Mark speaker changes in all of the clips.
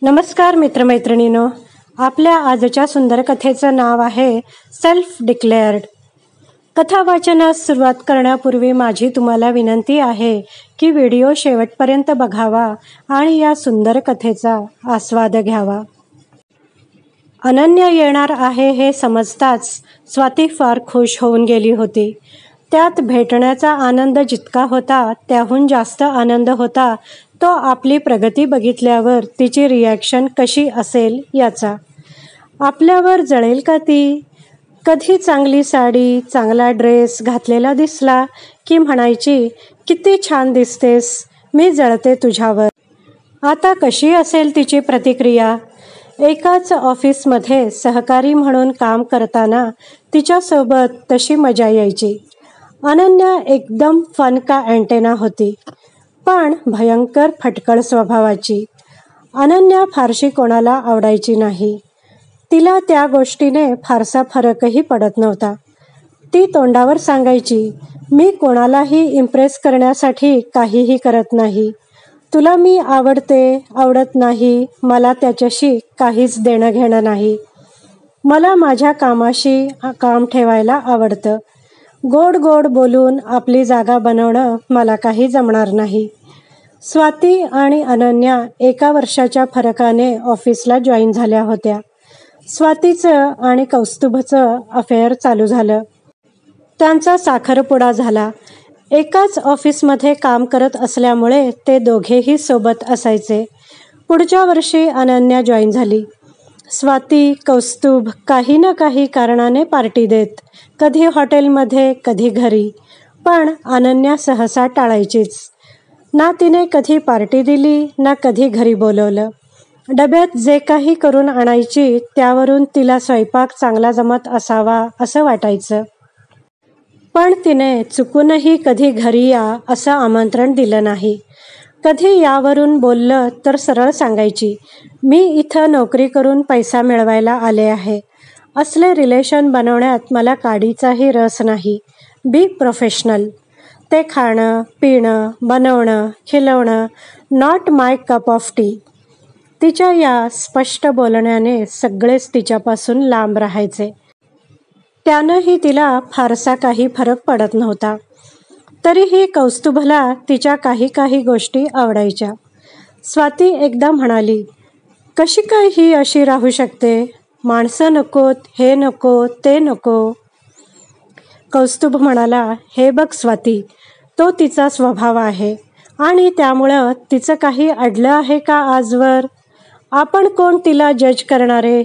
Speaker 1: नमस्कार मित्रमैत्रिणींनो, आपल्या आजच्या सुंदर कथेचं नाव आहे सेल्फ डिक्लेअर्ड. कथा वाचनास सुरुवात करण्यापूर्वी माझी तुम्हाला विनंती आहे की व्हिडिओ शेवटपर्यंत बघावा आणि या सुंदर कथेचा आस्वाद घ्यावा. अनन्या येणार आहे हे समजताच स्वाती फार खुश होऊन गेली होती. त्यात भेटण्याचा आनंद जितका होता त्याहून जास्त आनंद होता तो आपली प्रगती बघितल्यावर तिची रिॲक्शन कशी असेल याचा. आपल्यावर जळेल का ती? कधी चांगली साडी, चांगला ड्रेस घातलेला दिसला की म्हणायची, किती छान दिसतेस, मी जळते तुझ्यावर. आता कशी असेल तिची प्रतिक्रिया? एकाच ऑफिसमध्ये सहकारी म्हणून काम करताना तिच्यासोबत तशी मजा यायची. अनन्या एकदम फन का अँटेना होती, पण भयंकर फटकळ स्वभावाची. अनन्या फारशी कोणाला आवडायची नाही. तिला त्या गोष्टीने फारसा फरकही पडत नव्हता. ती तोंडावर सांगायची, मी कोणालाही इम्प्रेस करण्यासाठी काहीही करत नाही. तुला मी आवडते, आवडत नाही, मला त्याच्याशी काहीच देणं घेणं नाही. मला माझ्या कामाशी काम ठेवायला आवडतं. गोड गोड बोलून आपली जागा बनवणं मला काही जमणार नाही. स्वाती आणि अनन्या 1 वर्षाच्या फरकाने ऑफिसला जॉईन झाल्या होत्या. स्वातीचं आणि कौस्तुभचं अफेअर चालू झालं. त्यांचा साखरपुडा झाला. एकाच ऑफिसमध्ये काम करत असल्यामुळे ते दोघेही सोबत असायचे. पुढच्या वर्षी अनन्या जॉईन झाली. स्वाती, कौस्तुभ काही ना काही कारणाने पार्टी देत, कधी हॉटेलमध्ये, कधी घरी. पण अनन्या सहसा टाळायचीच. ना तिने कधी पार्टी दिली, ना कधी घरी बोलवलं. डब्यात जे काही करून आणायची त्यावरून तिला स्वयंपाक चांगला जमत असावा असं वाटायचं. पण तिने चुकूनही कधी घरी या असं आमंत्रण दिलं नाही. कधी यावरून बोललं तर सरळ सांगायची, मी इथं नोकरी करून पैसा मिळवायला आले आहे. असले रिलेशन बनवण्यात मला काडीचाही रस नाही. Be professional. ते खाणं, पिणं, बनवणं, खिलवणं not my cup of tea. तिच्या या स्पष्ट बोलण्याने सगळेच तिच्यापासून लांब राहायचे. त्यानंही तिला फारसा काही फरक पडत नव्हता. तरीही कौस्तुभला तिच्या काही गोष्टी आवडायच्या. स्वाती एकदा म्हणाली, कशी काय ही अशी राहू शकते? माणसं नकोत, हे नको, ते नको. कौस्तुभ म्हणाला, हे बघ स्वाती, तो तिचा स्वभाव आहे आणि त्यामुळं तिचं काही अडलं आहे का आजवर? आपण कोण तिला जज करणारे?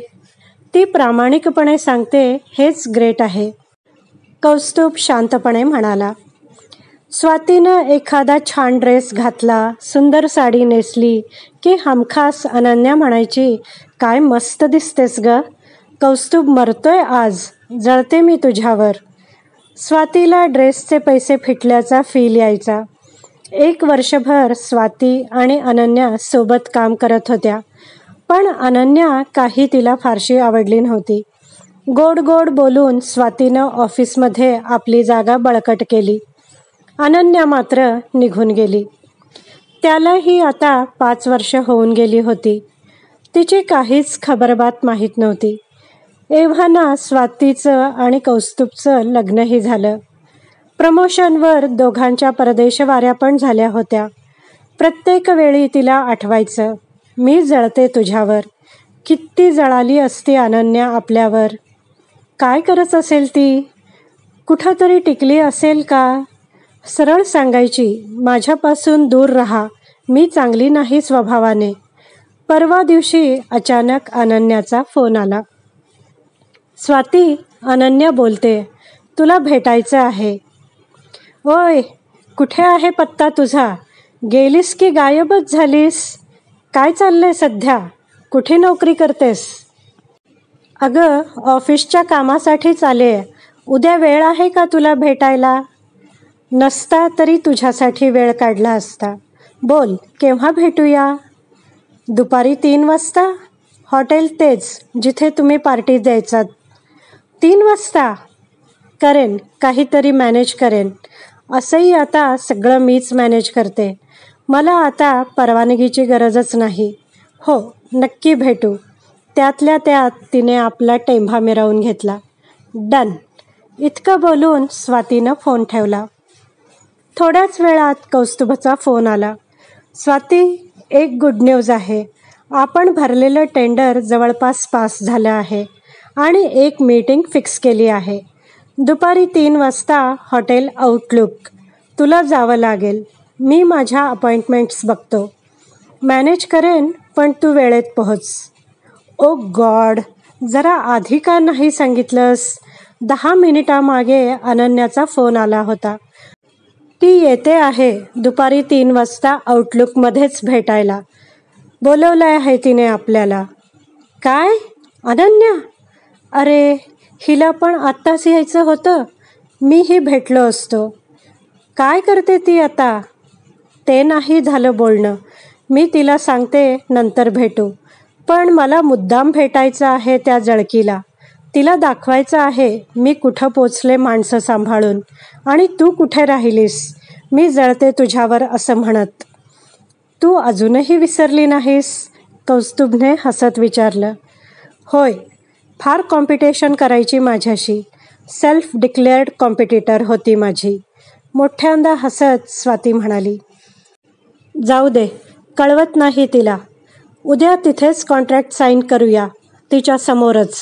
Speaker 1: ती प्रामाणिकपणे सांगते, हेच ग्रेट आहे. कौस्तुभ शांतपणे म्हणाला. स्वातीनं एखादा छान ड्रेस घातला, सुंदर साडी नेसली की हमखास अनन्या म्हणायची, काय मस्त दिसतेस ग, कौस्तुभ मरतोय आज, जळते मी तुझ्यावर. स्वातीला ड्रेसचे पैसे फिटल्याचा फील यायचा. 1 वर्षभर स्वाती आणि अनन्या सोबत काम करत होत्या. पण अनन्या काही तिला फारशी आवडली नव्हती. गोड गोड बोलून स्वातीनं ऑफिसमध्ये आपली जागा बळकट केली. अनन्या मात्र निघून गेली. त्यालाही आता 5 वर्ष होऊन गेली होती. तिची काहीच खबरबात माहीत नव्हती. एव्हाना स्वातीचं आणि कौस्तुभचं लग्नही झालं. प्रमोशनवर दोघांच्या परदेशवाऱ्या पण झाल्या होत्या. प्रत्येक वेळी तिला आठवायचं, मी जळते तुझ्यावर. किती जळाली असती अनन्या आपल्यावर. काय करत असेल ती? कुठंतरी टिकली असेल का? सरळ सांगायची, माझ्यापासून दूर राहा, मी चांगली नाही स्वभावाने. परवा दिवशी अचानक अनन्याचा फोन आला. स्वाती, अनन्या बोलते, तुला भेटायचं आहे. ओय, कुठे आहे पत्ता तुझा? गेलीस की गायबच झालीस? काय चाललंय सध्या? कुठे नोकरी करतेस? अगं, ऑफिसच्या कामासाठीच आले. उद्या वेळ आहे का तुला भेटायला? नसता तरी तुझ्यासाठी वेळ काढला असता. बोल, केव्हा भेटूया? दुपारी 3 वाजता? हॉटेल तेच जिथे तुम्ही पार्टी द्यायचात. 3 वाजता? करेन, काहीतरी मॅनेज करेन. असंही आता सगळं मीच मॅनेज करते. मला आता परवानगीची गरजच नाही. हो, नक्की भेटू. त्यातल्या त्यात तिने आपला टेंभा मिरवून घेतला. डन. इतकं बोलून स्वातीनं फोन ठेवला. थोड्याच वेळात कौस्तुभचा फोन आला. स्वाती, एक गुड न्यूज आहे. आपण भरलेलं टेंडर जवळपास पास झालं आहे आणि एक मीटिंग फिक्स केली आहे. दुपारी 3 वाजता हॉटेल आउटलुक. तुला जावं लागेल. मी माझ्या अपॉइंटमेंट्स बघतो. मॅनेज करेन, पण तू वेळेत पोहोच. ओ गॉड, जरा आधी का नाही सांगितलंस? 10 मिनिटामागे अनन्याचा फोन आला होता. ती येते आहे दुपारी 3 वाजता आउटलुकमध्येच भेटायला. बोलवलं आहे तिने आपल्याला. काय? अनन्या? अरे, हिला पण आत्ताच यायचं होतं. मीही भेटलो असतो. काय करते ती आता? ते नाही झालं बोलणं. मी तिला सांगते नंतर भेटू. पण मला मुद्दाम भेटायचं आहे त्या जळकीला. तिला दाखवायचं आहे मी कुठं पोचले माणसं सांभाळून आणि तू कुठे राहिलीस. मी जळते तुझ्यावर असं म्हणत. तू अजूनही विसरली नाहीस? कौस्तुभने हसत विचारलं. होय, फार कॉम्पिटिशन करायची माझ्याशी. सेल्फ डिक्लेअर्ड कॉम्पिटिटर होती माझी. मोठ्यांदा हसत स्वाती म्हणाली. जाऊ दे, कळवत नाही तिला. उद्या तिथेच कॉन्ट्रॅक्ट साईन करूया, तिच्या समोरच.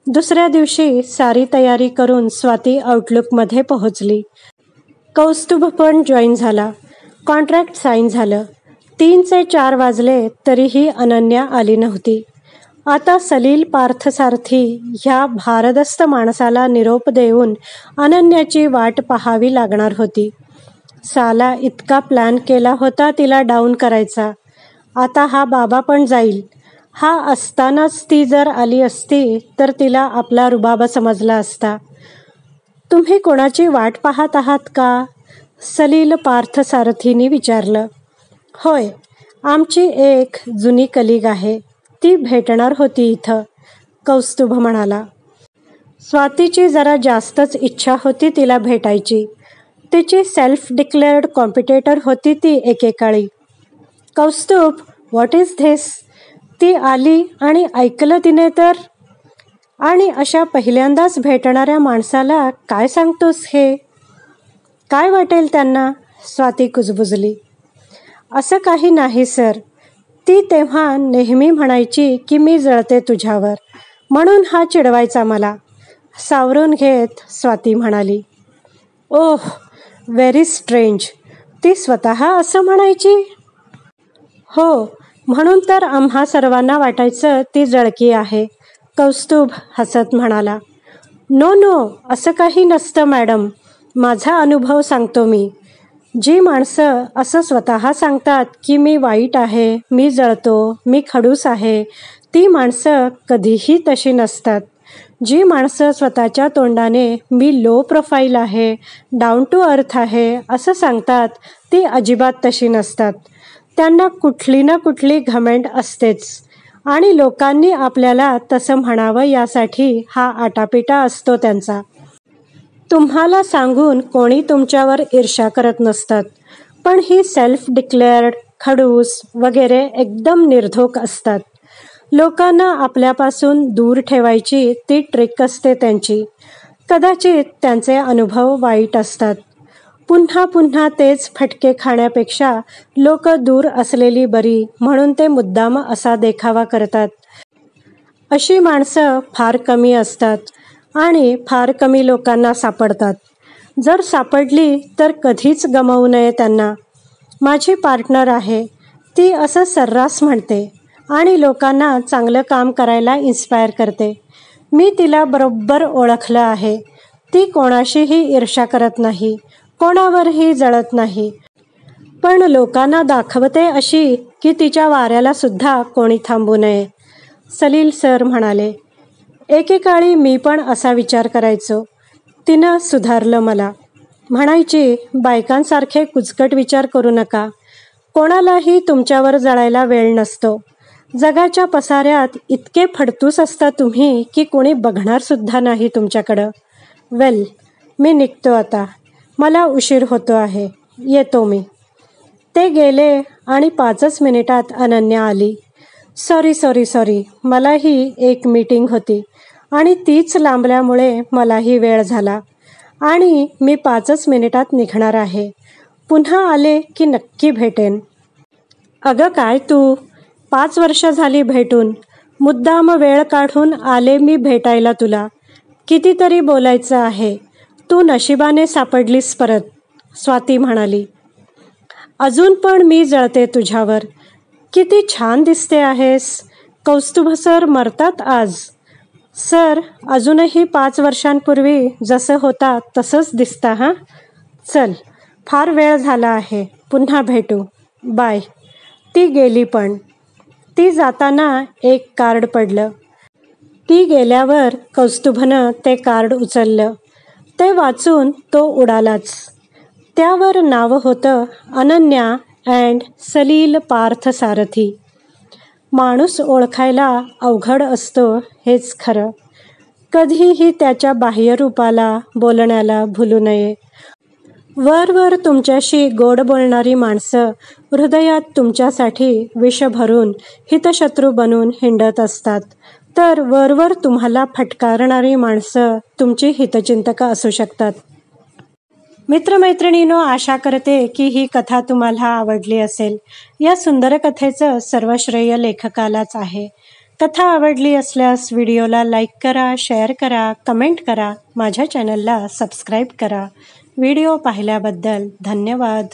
Speaker 1: दुसऱ्या दिवशी सारी तयारी करून स्वाती आउटलुकमध्ये पोहोचली. कौस्तुभ पण जॉईन झाला. कॉन्ट्रॅक्ट साईन झालं. 3चे 4 वाजले तरीही अनन्या आली नव्हती. आता सलील पार्थसारथी ह्या भारदस्त माणसाला निरोप देऊन अनन्याची वाट पाहावी लागणार होती. साला इतका प्लॅन केला होता तिला डाऊन करायचा. आता हा बाबा पण जाईल. हा असतानाच ती जर आली असती तर तिला आपला रुबाब समजला असता. तुम्ही कोणाची वाट पाहत आहात का? सलील पार्थसारथीने विचारलं. होय, आमची एक जुनी कलीग आहे. ती भेटणार होती इथं, कौस्तुभ म्हणाला. स्वातीची जरा जास्तच इच्छा होती तिला भेटायची. तिची सेल्फ डिक्लेअर्ड कॉम्पिटिटर होती ती एकेकाळी. Kaustubh, what is this? ती आली आणि ऐकलं तिने तर. आणि अशा पहिल्यांदाच भेटणाऱ्या माणसाला काय सांगतोस हे? काय वाटेल त्यांना? स्वाती कुजबुजली. असं काही नाही सर. ती तेव्हा नेहमी म्हणायची की मी जळते तुझ्यावर, म्हणून हा चिडवायचा मला. सावरून घेत स्वाती म्हणाली. ओह, व्हेरी स्ट्रेंज. ती स्वतः असं म्हणायची? हो, म्हणून तर आम्हा सर्वांना वाटायचं ती जळकी आहे, कौस्तुभ हसत म्हणाला. नो नो, असं काही नसतं मॅडम. माझा अनुभव सांगतो मी. जी माणसं असं स्वतः सांगतात की मी वाईट आहे, मी जळतो, मी खडूस आहे, ती माणसं कधीही तशी नसतात. जी माणसं स्वतःच्या तोंडाने मी लो प्रोफाईल आहे, डाऊन टू अर्थ आहे असं सांगतात, ती अजिबात तशी नसतात. त्यांना कुठली ना कुठली घमेंड असतेच आणि लोकांनी आपल्याला तसं म्हणावं यासाठी हा आटापिटा असतो त्यांचा. तुम्हाला सांगून कोणी तुमच्यावर ईर्ष्या करत नसतात. पण ही सेल्फ डिक्लेअर्ड, खडूस वगैरे एकदम निर्धोक असतात. लोकांना आपल्यापासून दूर ठेवायची ती ट्रिक असते त्यांची. कदाचित त्यांचे अनुभव वाईट असतात. पुन्हा पुन्हा तेच फटके खाण्यापेक्षा लोक दूर असलेली बरी म्हणून ते मुद्दाम असा देखावा करतात. अशी माणसं फार कमी असतात आणि फार कमी लोकांना सापडतात. जर सापडली तर कधीच गमावू नये त्यांना. माझी पार्टनर आहे, ती असं सर्रास म्हणते आणि लोकांना चांगलं काम करायला इन्स्पायर करते. मी तिला बरोबर ओळखलं आहे. ती कोणाशीही ईर्ष्या करत नाही, कोणावरही जळत नाही. पण लोकांना दाखवते अशी की तिच्या वाऱ्याला सुद्धा कोणी थांबू नये. सलील सर म्हणाले. एकेकाळी मी पण असा विचार करायचो. तिनं सुधारलं मला. म्हणायची, बायकांसारखे कुचकट विचार करू नका. कोणालाही तुमच्यावर जळायला वेळ नसतो. जगाच्या पसाऱ्यात इतके फडतूस असता तुम्ही की कोणी बघणार सुद्धा नाही तुमच्याकडं. वेल, मी निघतो आता. मला उशीर होतो आहे. येतो मी. ते गेले आणि 5च मिनिटात अनन्या आली. सॉरी, मलाही एक मीटिंग होती आणि तीच लांबल्यामुळे मलाही वेळ झाला आणि मी 5च मिनिटात निघणार आहे. पुन्हा आले की नक्की भेटेन. अगं काय तू, 5 वर्ष झाली भेटून. मुद्दाम वेळ काढून आले मी भेटायला तुला. कितीतरी बोलायचं आहे. तू नशिबाने सापडलीस परत, स्वाती म्हणाली. अजून पण मी जळते तुझ्यावर. किती छान दिसते आहेस. कौस्तुभ सर मरतात आज. सर अजूनही 5 वर्षांपूर्वी जसं होता तसंच दिसता हां. चल, फार वेळ झाला आहे. पुन्हा भेटू. बाय. ती गेली पण. ती जाताना एक कार्ड पडलं. ती गेल्यावर कौस्तुभनं ते कार्ड उचललं. ते वाचून तो उडालाच. त्यावर नाव होतं अनन्या अँड सलील पार्थसारथी. माणूस ओळखायला अवघड असतो हेच खरं. कधीही त्याच्या बाह्यरूपाला, बोलण्याला भुलू नये. वरवर तुमच्याशी गोड बोलणारी माणसं हृदयात तुमच्यासाठी विष भरून हितशत्रू बनून हिंडत असतात, तर वरवर तुम्हाला फटकारणारी माणसं तुमची हितचिंतकं असू शकतात. मित्रमैत्रिणींनो, आशा करते की ही कथा तुम्हाला आवडली असेल. या सुंदर कथेचं सर्व श्रेय लेखकालाच आहे. कथा आवडली असल्यास व्हिडिओला लाईक करा, शेअर करा, कमेंट करा. माझ्या चॅनलला सबस्क्राईब करा. व्हिडिओ पाहिल्याबद्दल धन्यवाद.